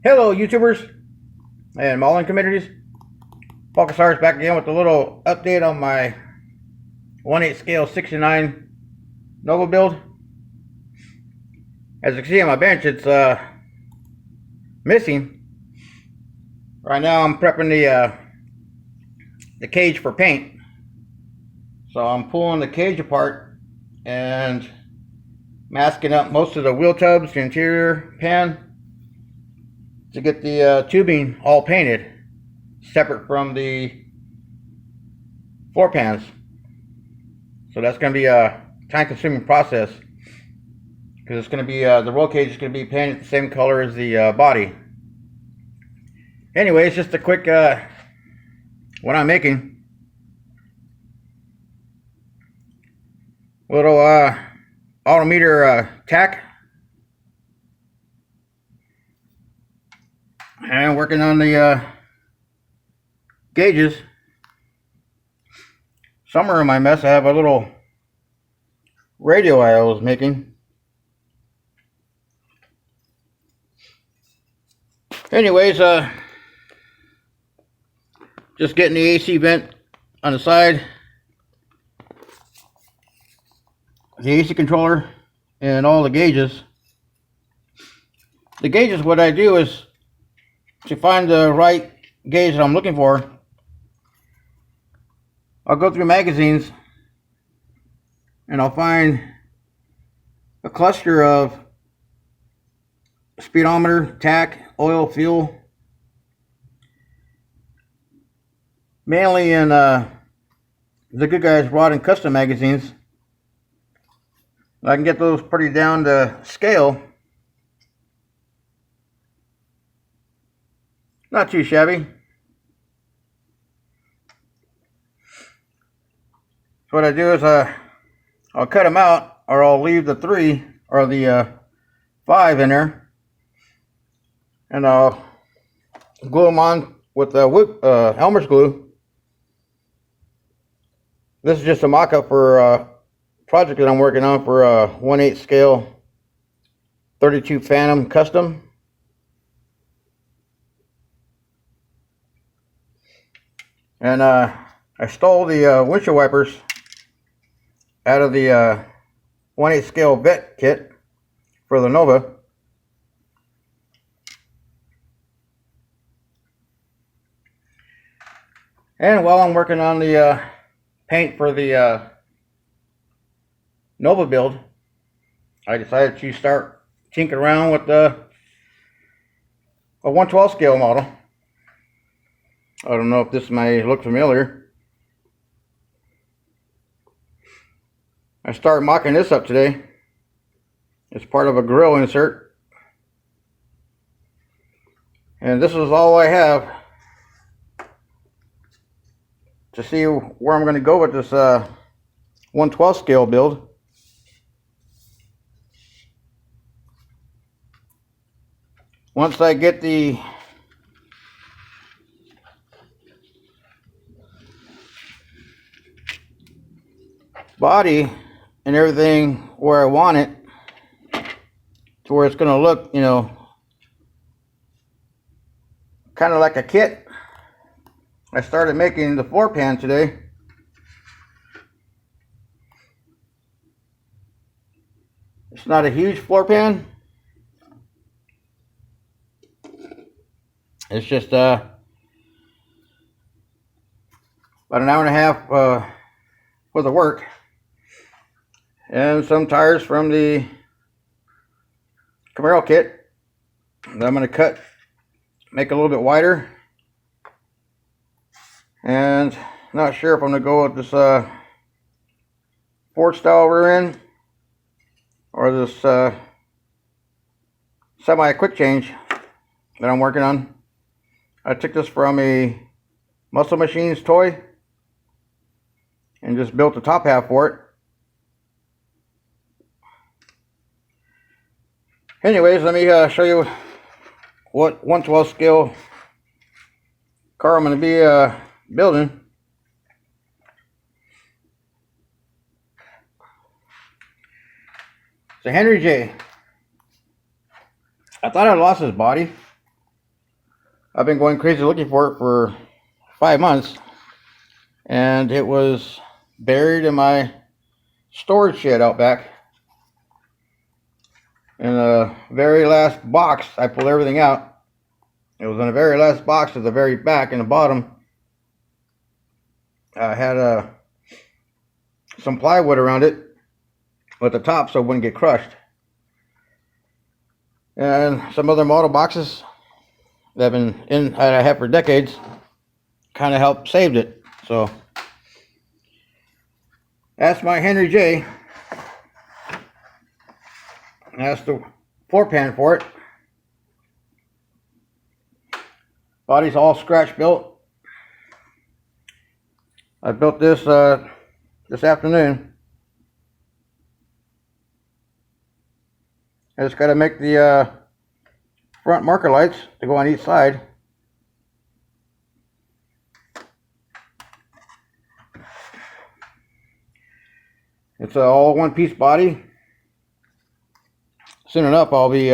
Hello YouTubers and mauling communities. Focusar's back again with a little update on my 1/8 scale 69 Nova build. As you can see on my bench, it's missing. Right now I'm prepping the cage for paint. So I'm pulling the cage apart and masking up most of the wheel tubs, the interior pan, to get the tubing all painted, separate from the floor pans. So that's going to be a time-consuming process, because it's going to be the roll cage is going to be painted the same color as the body. Anyways, just a quick what I'm making. Little autometer tack, and working on the gauges. Somewhere in my mess I have a little radio I was making. Anyways, just getting the AC vent on the side, the AC controller, and all the gauges. The gauges, what I do is, to find the right gauge that I'm looking for, I'll go through magazines and I'll find a cluster of speedometer, tack, oil, fuel, mainly in the Good Guys Rod and Custom magazines. I can get those pretty down to scale. Not too shabby. So what I do is I'll cut them out, or I'll leave the 3 or the 5 in there, and I'll glue them on with Elmer's glue. This is just a mock-up for a project that I'm working on for a 1/8 scale 32 Phantom Custom. And I stole the windshield wipers out of the 1/8 scale vet kit for the Nova. And while I'm working on the paint for the Nova build, I decided to start tinkering around with a 1/12 scale model. I don't know if this may look familiar. I started mocking this up today. It's part of a grill insert. And this is all I have to see where I'm going to go with this 1/12 scale build. Once I get the body and everything where I want it, to where it's going to look, you know, kind of like a kit, I started making the floor pan today. It's not a huge floor pan. It's just about an hour and a half worth of work, and some tires from the Camaro kit that I'm going to cut, make it a little bit wider. And not sure if I'm going to go with this Ford style rear end or this semi quick change that I'm working on. I took this from a Muscle Machines toy and just built the top half for it. Anyways, let me show you what 1/12 scale car I'm going to be building. It's a Henry J. I thought I lost his body, I've been going crazy looking for it for 5 months, and it was buried in my storage shed out back. In the very last box, I pulled everything out. It was in the very last box at the very back in the bottom. I had some plywood around it at the top so it wouldn't get crushed. And some other model boxes that I have for decades kind of helped saved it. So that's my Henry J. That's the floor pan for it. Body's all scratch built. I built this this afternoon. I just got to make the front marker lights to go on each side. It's an all one-piece body. Soon enough, I'll be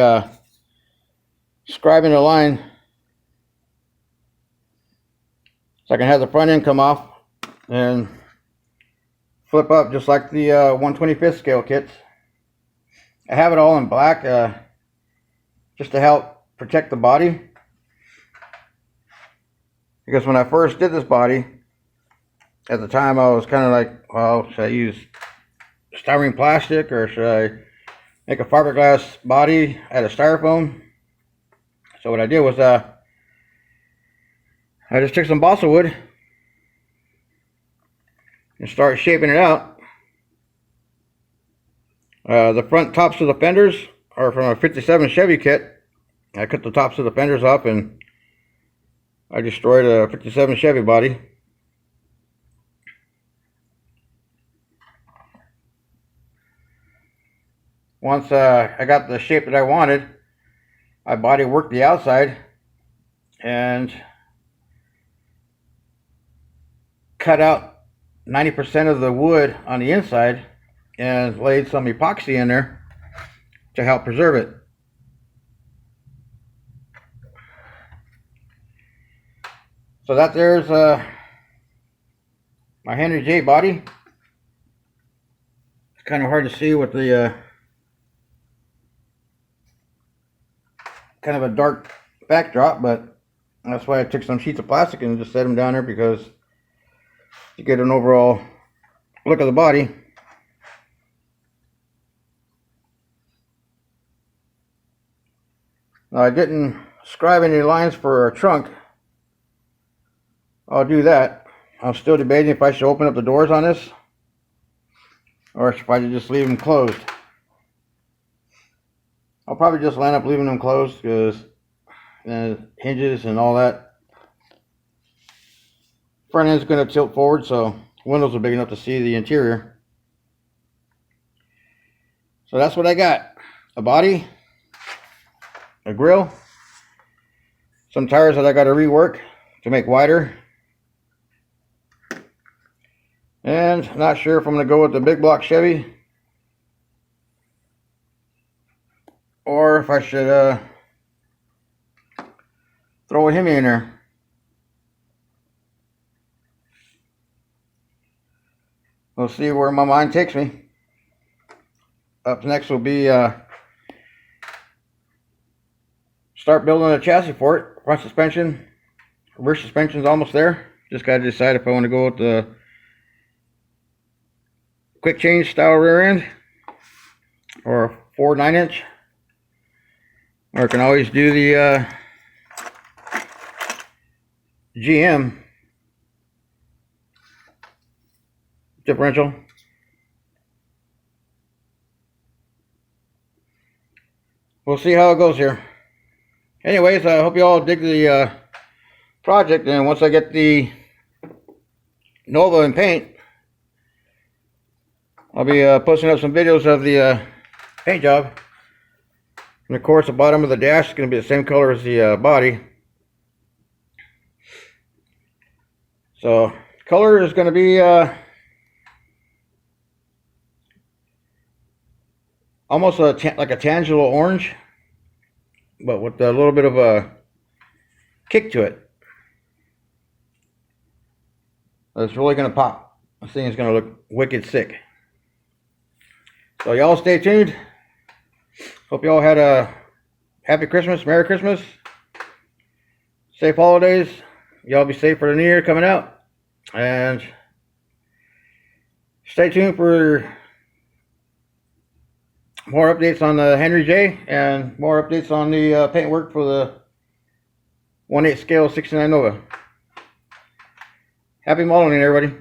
scribing the line so I can have the front end come off and flip up just like the 1/25th scale kits. I have it all in black just to help protect the body, because when I first did this body, at the time I was kind of like, well, should I use styrene plastic or should I make a fiberglass body out of styrofoam? So what I did was I just took some balsa wood and started shaping it out. The front tops of the fenders are from a 57 Chevy kit. I cut the tops of the fenders off and I destroyed a 57 Chevy body. Once I got the shape that I wanted, I body worked the outside and cut out 90% of the wood on the inside and laid some epoxy in there to help preserve it. So that there's my Henry J body. It's kind of hard to see with the kind of a dark backdrop, but that's why I took some sheets of plastic and just set them down there, because to get an overall look of the body. Now, I didn't scribe any lines for a trunk. I'll do that. I'm still debating if I should open up the doors on this or if I should just leave them closed. I'll probably just end up leaving them closed because hinges and all that. Front end's going to tilt forward, so windows are big enough to see the interior. So that's what I got. A body, a grill, some tires that I got to rework to make wider, and not sure if I'm going to go with the big block Chevy or if I should throw a Hemi in there. We'll see where my mind takes me. Up next will be start building a chassis for it. Front suspension, rear suspension's almost there. Just got to decide if I want to go with the quick change style rear end or a 4 9-inch, or I can always do the GM differential. We'll see how it goes here. Anyways, I hope you all dig the project, and once I get the Nova in paint, I'll be posting up some videos of the paint job. And of course, the bottom of the dash is going to be the same color as the body. So color is going to be almost like a tangible orange, but with a little bit of a kick to it. It's really gonna pop. This thing is gonna look wicked sick. So y'all stay tuned. Hope y'all had a happy Christmas, Merry Christmas, safe holidays. Y'all be safe for the new year coming out. And stay tuned for more updates on the Henry J and more updates on the paint work for the 1/8 scale 69 Nova. Happy modeling, everybody.